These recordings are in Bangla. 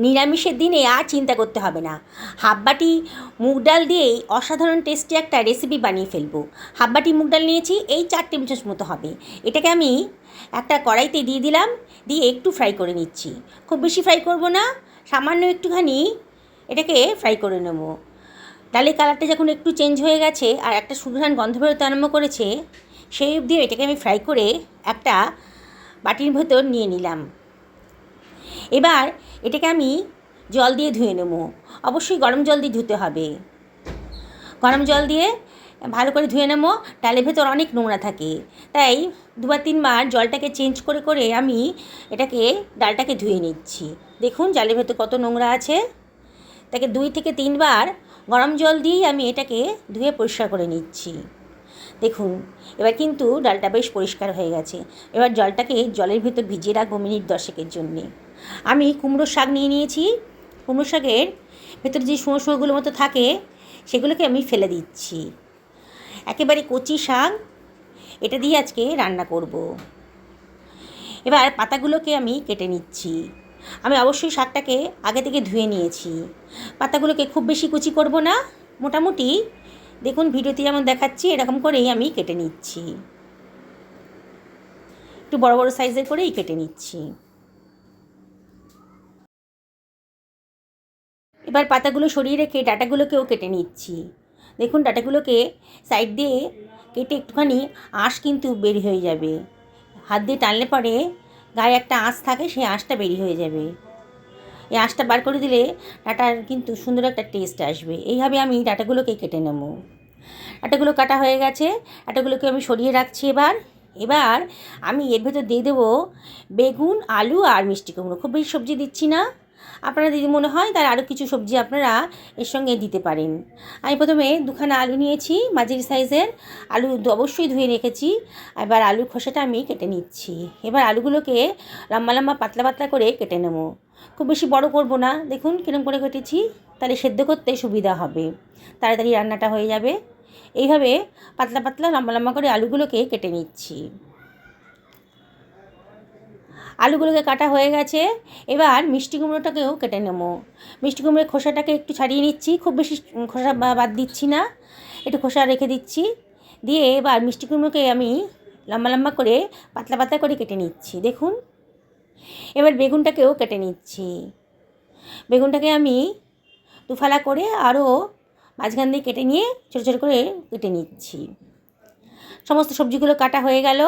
নিরামিষের দিনে আর চিন্তা করতে হবে না, হাফ বাটি মুগ ডাল দিয়েই অসাধারণ টেস্টি একটা রেসিপি বানিয়ে ফেলবো। হাফ বাটি মুগ ডাল নিয়েছি, এই 4 টেবিল চামচ মতো হবে। এটাকে আমি একটা কড়াইতে দিয়ে দিলাম, দিয়ে একটু ফ্রাই করে নিচ্ছি। খুব বেশি ফ্রাই করব না, সামান্য একটুখানি এটাকে ফ্রাই করে নেব। ডালের কালারটা যখন একটু চেঞ্জ হয়ে গেছে আর একটা সুঘ্রাণ গন্ধ বেরোতে আরম্ভ করেছে, সেই অবধি এটাকে আমি ফ্রাই করে একটা বাটির ভেতর নিয়ে নিলাম। এবার এটাকে আমি জল দিয়ে ধুয়ে নেব। অবশ্যই গরম জল দিয়ে ধুতে হবে। গরম জল দিয়ে ভালো করে ধুয়ে নেব। ডালের ভেতর অনেক নোংরা থাকে, তাই 2-3 বার জলটাকে চেঞ্জ করে করে আমি ডালটাকে ধুয়ে নিচ্ছি। দেখুন ডালের ভেতর কত নোংরা আছে, তাকে 2 থেকে 3 বার গরম জল দিয়েই আমি এটাকে ধুয়ে পরিষ্কার করে নিচ্ছি। দেখুন এবার কিন্তু ডালটা বেশ পরিষ্কার হয়ে গেছে। এবার জলের ভেতর ভিজিয়ে রাখবো মিনিট 10-এর জন্যে। আমি কুমড়ো শাক নিয়ে নিয়েছি। কুমড়ো শাকের ভেতরে যে শুঁয়োগুলো মতো থাকে সেগুলোকে আমি ফেলে দিচ্ছি। একেবারে কচি শাক, এটা দিয়ে আজকে রান্না করব। এবার পাতাগুলোকে আমি কেটে নিচ্ছি। আমি অবশ্যই শাকটাকে আগে থেকে ধুয়ে নিয়েছি। পাতাগুলোকে খুব বেশি কুচি করব না, মোটামুটি দেখুন ভিডিওতে যেমন দেখাচ্ছি এরকম করেই আমি কেটে নিচ্ছি। একটু বড় বড় সাইজের করেই কেটে নিচ্ছি। এবার পাতাগুলো সরিয়ে রেখে ডাঁটাগুলোকেও কেটে নিচ্ছি। দেখুন ডাঁটাগুলোকে সাইড দিয়ে কেটে একটুখানি আঁশ কিন্তু বের হয়ে যাবে। হাত দিয়ে টানলে পরে গায়ে একটা আঁশ থাকে, সেই আঁশটা বেরিয়ে হয়ে যাবে। এই আঁশটা বার করে দিলে ডাঁটার কিন্তু সুন্দর একটা টেস্ট আসবে। এইভাবে আমি ডাঁটাগুলোকে কেটে নেব। ডাঁটাগুলো কাটা হয়ে গেছে, ডাঁটাগুলোকে আমি সরিয়ে রাখছি। এবার আমি এর ভেতর দিয়ে দেবো বেগুন, আলু আর মিষ্টি কুমড়ো। খুব বেশি সবজি দিচ্ছি না, আপনারা যদি মনে হয় তার আরও কিছু সবজি আপনারা এর সঙ্গে দিতে পারেন। আমি প্রথমে 2খানা আলু নিয়েছি, মাঝারি সাইজের আলু অবশ্যই ধুয়ে রেখেছি। এবার আলুর খোসাটা আমি কেটে নিচ্ছি। এবার আলুগুলোকে লম্বা লম্বা পাতলা পাতলা করে কেটে নেব। খুব বেশি বড় করব না, দেখুন কিরম করে কেটেছি, তাহলে সেদ্ধ করতে সুবিধা হবে, তাড়াতাড়ি রান্নাটা হয়ে যাবে। এইভাবে পাতলা পাতলা লম্বা লম্বা করে আলুগুলোকে কেটে নিচ্ছি। আলুগুলোকে কাটা হয়ে গেছে। এবার মিষ্টি কুমড়োটাকেও কেটে নেব। মিষ্টি কুমড়োর খোসাটাকে একটু ছাড়িয়ে নিচ্ছি, খুব বেশি খোসা বাদ দিচ্ছি না, একটু খোসা রেখে দিচ্ছি। দিয়ে এবার মিষ্টি কুমড়োকে আমি লম্বা লম্বা করে পাতলা পাতলা করে কেটে নিচ্ছি। দেখুন এবার বেগুনটাকেও কেটে নিচ্ছি। বেগুনটাকে আমি দুফালা করে আরও মাঝখান দিয়ে কেটে নিয়ে ছোটো ছোটো করে কেটে নিচ্ছি। সমস্ত সবজিগুলো কাটা হয়ে গেল।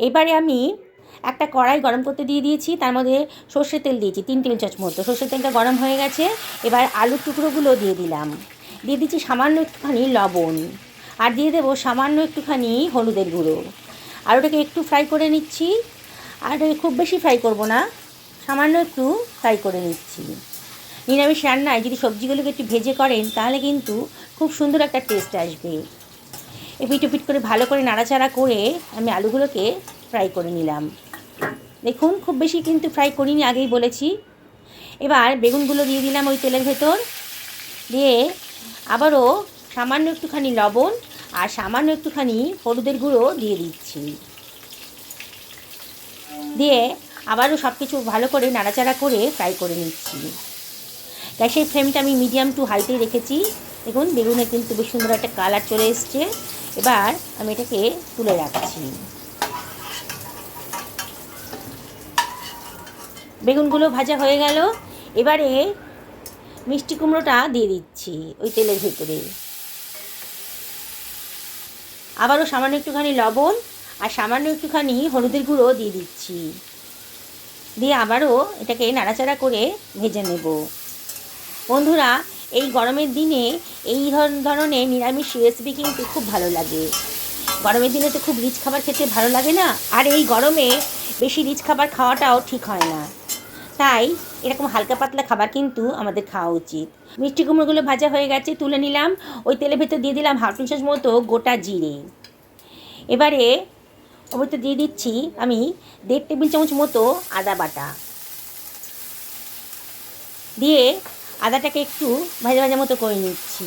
এবারে আমি একটা কড়াই গরম করতে দিয়ে দিয়েছি, তার মধ্যে সর্ষের তেল দিয়েছি 3 টেবিল চামচ মতো। সর্ষের তেলটা গরম হয়ে গেছে। এবার আলুর টুকরোগুলো দিয়ে দিলাম, দিয়ে দিচ্ছি সামান্য একটুখানি লবণ, আর দিয়ে দেবো সামান্য একটুখানি হলুদের গুঁড়ো। আলুটাকে একটু ফ্রাই করে নিচ্ছি, আলুটাকে খুব বেশি ফ্রাই করব না, সামান্য একটু ফ্রাই করে নিচ্ছি। নিরামিষ রান্নায় যদি সবজিগুলোকে একটু ভেজে করেন তাহলে কিন্তু খুব সুন্দর একটা টেস্ট আসবে। এপিট ওপিট করে ভালো করে নাড়াচাড়া করে আমি আলুগুলোকে ফ্রাই করে নিলাম। দেখুন খুব বেশি কিন্তু ফ্রাই করিনি, আগেই বলেছি। এবার বেগুনগুলো দিয়ে দিলাম ওই তেলের ভেতর, দিয়ে আবারও সামান্য একটুখানি লবণ আর সামান্য একটুখানি হলুদের গুঁড়ো দিয়ে দিচ্ছি। দিয়ে আবারও সব কিছু ভালো করে নাড়াচাড়া করে ফ্রাই করে নিচ্ছি। গ্যাসের ফ্লেমটা আমি মিডিয়াম টু হাইতে রেখেছি। দেখুন বেগুনের কিন্তু বেশ সুন্দর একটা কালার চলে এসছে। এবার আমি এটাকে তুলে রাখছি। বেগুনগুলো ভাজা হয়ে গেল। এবারে মিষ্টি কুমড়োটা দিয়ে দিচ্ছি ওই তেলের ভেতরে। আবারও সামান্য একটুখানি লবণ আর সামান্য একটুখানি হলুদের গুঁড়ো দিয়ে দিচ্ছি। দিয়ে আবারও এটাকে নাড়াচাড়া করে ভেজে নেব। বন্ধুরা এই গরমের দিনে এই ধরনের নিরামিষ রেসিপি কিন্তু খুব ভালো লাগে। গরমের দিনে তো খুব রিচ খাবার খেতে ভালো লাগে না, আর এই গরমে বেশি রিচ খাবার খাওয়াটাও ঠিক হয় না, তাই এরকম হালকা পাতলা খাবার কিন্তু আমাদের খাওয়া উচিত। মিষ্টি কুমড়োগুলো ভাজা হয়ে গেছে, তুলে নিলাম। ওই তেলের ভেতর দিয়ে দিলাম হাফ চামচ মতো গোটা জিরে। এবারে ওর ভেতর দিয়ে দিচ্ছি আমি 1.5 টেবিল চামচ মতো আদা বাটা। দিয়ে আদাটাকে একটু ভাজা ভাজা মতো করে নিচ্ছি।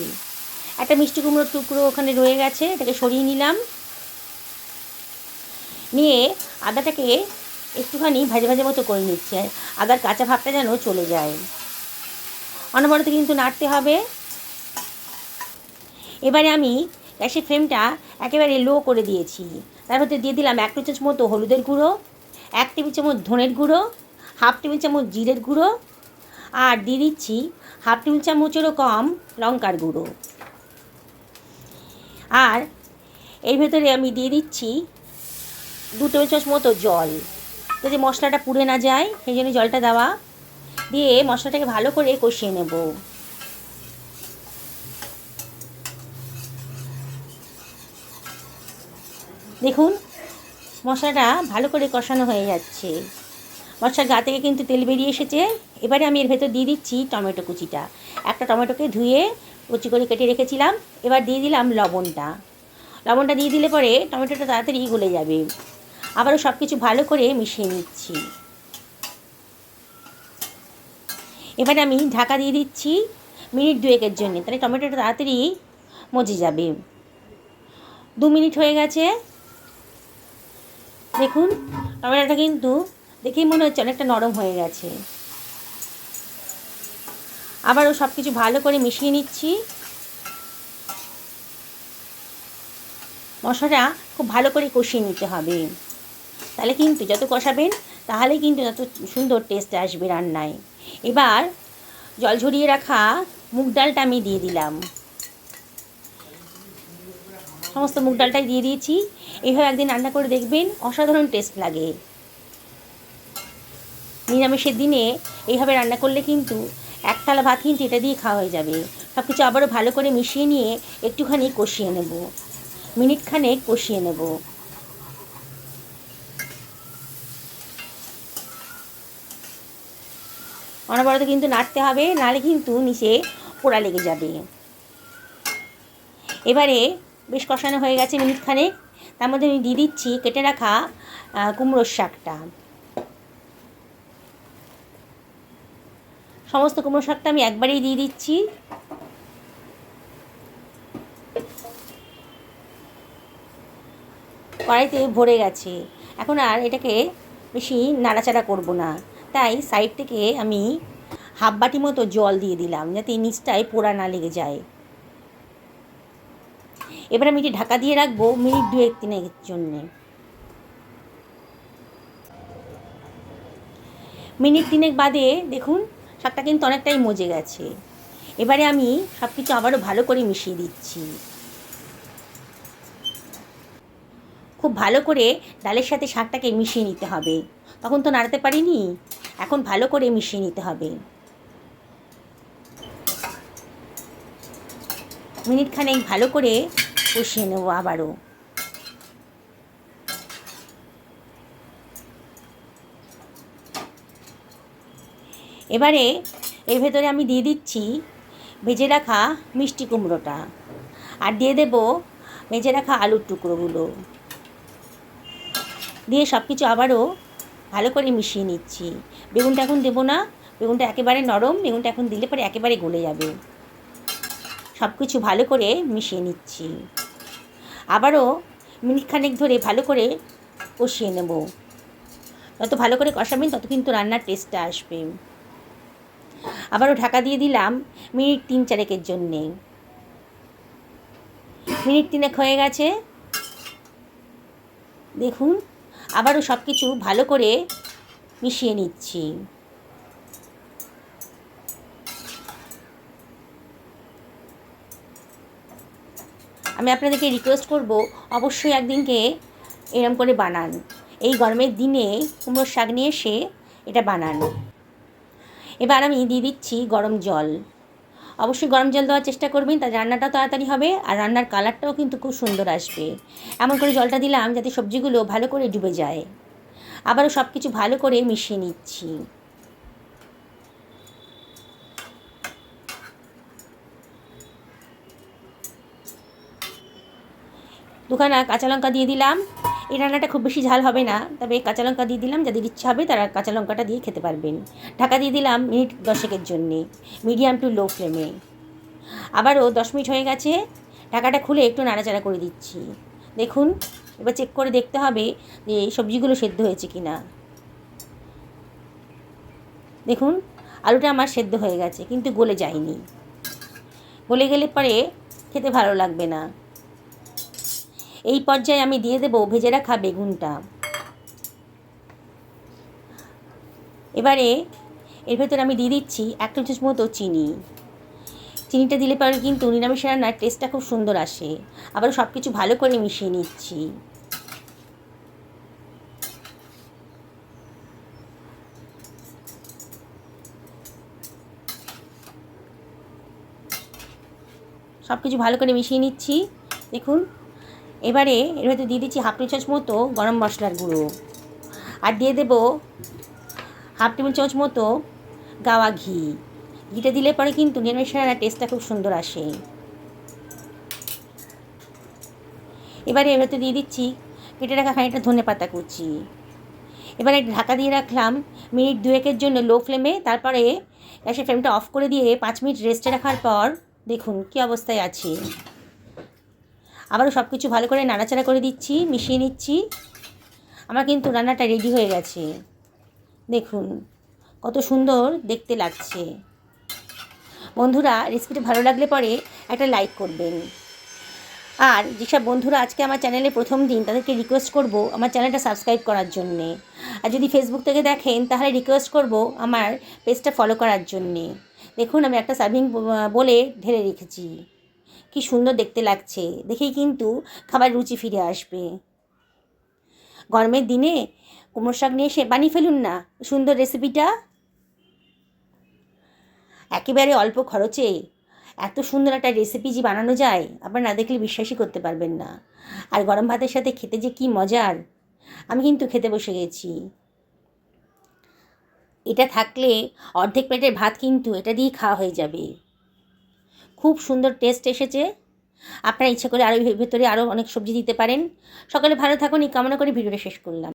একটা মিষ্টি কুমড়োর টুকরো ওখানে রয়ে গেছে, এটাকে সরিয়ে নিলাম। নিয়ে আদাটাকে একটুখানি ভাজা ভাজা মতো করে নিচ্ছি, আদার কাঁচা ভাবটা যেন চলে যায়। অনবরত কিন্তু নাড়তে হবে। এবারে আমি গ্যাসের ফ্লেমটা একেবারে লো করে দিয়েছি। তার মধ্যে দিয়ে দিলাম 1 টেবিল চামচ মতো হলুদের গুঁড়ো, 1 টেবিল চামচ ধনের গুঁড়ো, 1/2 টেবিল চামচ জিরের গুঁড়ো, আর দিয়ে দিচ্ছি 1/2 টেবিল চামচেরও কম লঙ্কার গুঁড়ো। আর এর ভেতরে আমি দিয়ে দিচ্ছি 2 টেবিল চামচ মতো জল, যাতে মশলাটা পুড়ে না যায় সেই জন্য জলটা দেওয়া। দিয়ে মশলাটাকে ভালো করে কষিয়ে নেব। দেখুন মশলাটা ভালো করে কষানো হয়ে যাচ্ছে, মশলার গা থেকে কিন্তু তেল বেরিয়ে এসেছে। এবারে আমি এর ভেতর দিয়ে দিচ্ছি টমেটো কুচিটা। একটা টমেটোকে ধুয়ে কুচি করে কেটে রেখেছিলাম। এবার দিয়ে দিলাম লবণটা দিয়ে দিলে পরে টমেটোটা তাড়াতাড়ি গলে যাবে। আবারও সব কিছু ভালো করে মিশিয়ে নিচ্ছি। এবারে আমি ঢাকা দিয়ে দিচ্ছি মিনিট 2-এর জন্য, তাহলে টমেটোটা তাড়াতাড়ি মজে যাবে। 2 মিনিট হয়ে গেছে। দেখুন টমেটোটা কিন্তু দেখেই মনে হচ্ছে অনেকটা নরম হয়ে গেছে। আবারও সব কিছু ভালো করে মিশিয়ে নিচ্ছি। মশলাটা খুব ভালো করে কষিয়ে নিতে হবে, তাহলে কিন্তু যত কষাবেন তাহলেই কিন্তু তত সুন্দর টেস্ট আসবে রান্নায়। এবার জল ঝরিয়ে রাখা মুগ ডালটা আমি দিয়ে দিলাম। সমস্ত মুগ ডালটাই দিয়ে দিয়েছি। এইভাবে একদিন রান্না করে দেখবেন, অসাধারণ টেস্ট লাগে। নিরামিষের দিনে এইভাবে রান্না করলে কিন্তু এক থালা ভাত কিন্তু এটা দিয়ে খাওয়া হয়ে যাবে। সব কিছু আবারও ভালো করে মিশিয়ে নিয়ে একটুখানি কষিয়ে নেব, মিনিটখানেক কষিয়ে নেব। অনবরত কিন্তু নাড়তে হবে, নাহলে কিন্তু নিচে পোড়া লেগে যাবে। এবারে বেশ কষানো হয়ে গেছে মিনিটখানেক। তার মধ্যে আমি দিয়ে দিচ্ছি কেটে রাখা কুমড়োর শাকটা। সমস্ত কুমড়ো শাকটা আমি একবারেই দিয়ে দিচ্ছি। কড়াইতে ভরে গেছে, এখন আর এটাকে বেশি নাড়াচাড়া করব না, তাই সাইড থেকে আমি 1/2 বাটি মতো জল দিয়ে দিলাম, যাতে নিচটায় পোড়া না লেগে যায়। এবার আমি এটি ঢাকা দিয়ে রাখবো মিনিট 2-3-এর জন্যে। মিনিট 3 বাদে দেখুন শাকটা কিন্তু অনেকটাই মজে গেছে। এবারে আমি সব কিছু আবারও ভালো করে মিশিয়ে দিচ্ছি। খুব ভালো করে ডালের সাথে শাকটাকে মিশিয়ে নিতে হবে। তখন তো নাড়াতে পারিনি, এখন ভালো করে মিশিয়ে নিতে হবে। মিনিটখানেক ভালো করে কষিয়ে নেব আবারও। এবারে এর ভেতরে আমি দিয়ে দিচ্ছি ভেজে রাখা মিষ্টি কুমড়োটা, আর দিয়ে দেব ভেজে রাখা আলুর টুকরোগুলো। দিয়ে সব কিছু আবারও ভালো করে মিশিয়ে নিচ্ছি। বেগুনটা এখন দেবো না, বেগুনটা একেবারে নরম, বেগুনটা এখন দিলে পরে একেবারে গলে যাবে। সব কিছু ভালো করে মিশিয়ে নিচ্ছি। আবারও মিনিটখানেক ধরে ভালো করে কষিয়ে নেব। যত ভালো করে কষাবেন তত কিন্তু রান্নার টেস্টটা আসবে। আবারও ঢাকা দিয়ে দিলাম মিনিট 3-4-এর জন্যে। মিনিট 3 হয়ে গেছে। দেখুন আবারও সব কিছু ভালো করে মিশিয়ে নিচ্ছি। আমি আপনাদেরকে রিকোয়েস্ট করব, অবশ্যই একদিনকে এরম করে বানান। এই গরমের দিনে কুমড়োর শাক নিয়ে এসে এটা বানান। এবার আমি দিয়ে দিচ্ছি গরম জল। অবশ্যই গরম জল দেওয়ার চেষ্টা করবেন, তার রান্নাটাও তাড়াতাড়ি হবে আর রান্নার কালারটাও কিন্তু খুব সুন্দর আসবে। এমন করে জলটা দিলাম যাতে সবজিগুলো ভালো করে ডুবে যায়। আবারও সব কিছু ভালো করে মিশিয়ে নিচ্ছি। দুখানা কাঁচা লঙ্কা দিয়ে দিলাম। এই রান্নাটা খুব বেশি ঝাল হবে না, তবে কাঁচা লঙ্কা দিয়ে দিলাম, যাদের ইচ্ছা হবে তারা কাঁচা লঙ্কাটা দিয়ে খেতে পারবেন। ঢাকা দিয়ে দিলাম মিনিট 10-এর জন্যে, মিডিয়াম টু লো ফ্লেমে। আবারও 10 মিনিট হয়ে গেছে। ঢাকাটা খুলে একটু নাড়াচাড়া করে দিচ্ছি। দেখুন এবার চেক করে দেখতে হবে যে সবজিগুলো সেদ্ধ হয়েছে কি না। দেখুন আলুটা আমার সেদ্ধ হয়ে গেছে, কিন্তু গলে যায়নি। গলে গেলে পরে খেতে ভালো লাগবে না। এই পর্যায়ে আমি দিয়ে দেবো ভেজে রাখা বেগুনটা। এবারে এর ভেতরে আমি দিয়ে দিচ্ছি 1 টেবিল চামচ মতো চিনি। চিনিটা দিলে পরে কিন্তু নিরামিষ রান্নার টেস্টটা খুব সুন্দর আসে। আবার সব কিছু ভালো করে মিশিয়ে নিচ্ছি। সব কিছু ভালো করে মিশিয়ে নিচ্ছি। দেখুন, এবারে এর ভেতরে দিয়ে দিচ্ছি 1/2 টেবিল চামচ মতো গরম মশলার গুঁড়ো, আর দিয়ে দেবো 1/2 টেবিল চামচ মতো গাওয়া ঘি। ঘিটা দিলে পরে কিন্তু নিরামিষ রান্নার টেস্টটা খুব সুন্দর আসে। এবারে এর ভেতরে দিয়ে দিচ্ছি কেটে রাখা খানিকটা ধনেপাতা কুচি। এবারে ঢাকা দিয়ে রাখলাম মিনিট 2-1 জন্য লো ফ্লেমে। তারপরে গ্যাসের ফ্লেমটা অফ করে দিয়ে 5 মিনিট রেস্টে রাখার পর দেখুন কী অবস্থায় আছে। আবারও সব কিছু ভালো করে নাড়াচাড়া করে দিচ্ছি, মিশিয়ে নিচ্ছি। আমার কিন্তু রান্নাটা রেডি হয়ে গেছে। দেখুন কত সুন্দর দেখতে লাগছে। বন্ধুরা, রেসিপিটা ভালো লাগলে পরে একটা লাইক করবেন। আর যেসব বন্ধুরা আজকে আমার চ্যানেলে প্রথম দিন, তাদেরকে রিকোয়েস্ট করব আমার চ্যানেলটা সাবস্ক্রাইব করার জন্যে। আর যদি ফেসবুক থেকে দেখেন তাহলে রিকোয়েস্ট করব আমার পেজটা ফলো করার জন্যে। দেখুন আমি একটা সার্ভিং বলে ঢেলে রেখেছি। কি সুন্দর দেখতে লাগছে, দেখেই কিন্তু খাবার রুচি ফিরে আসবে। গরমের দিনে কুমড়ো শাক নিয়ে বানিয়ে ফেলুন না সুন্দর রেসিপিটা। একেবারে অল্প খরচে এত সুন্দর একটা রেসিপি যে বানানো যায়, আপনারা না দেখলে বিশ্বাসই করতে পারবেন না। আর গরম ভাতের সাথে খেতে যে কি মজার। আমি কিন্তু খেতে বসে গেছি। এটা থাকলে অর্ধেক প্লেটের ভাত কিন্তু এটা দিয়েই খাওয়া হয়ে যাবে। খুব সুন্দর টেস্ট এসেছে। আপনারা ইচ্ছে করে আরও ভেতরে আরও অনেক সবজি দিতে পারেন। সকলে ভালো থাকুন এই কামনা করে ভিডিওটা শেষ করলাম।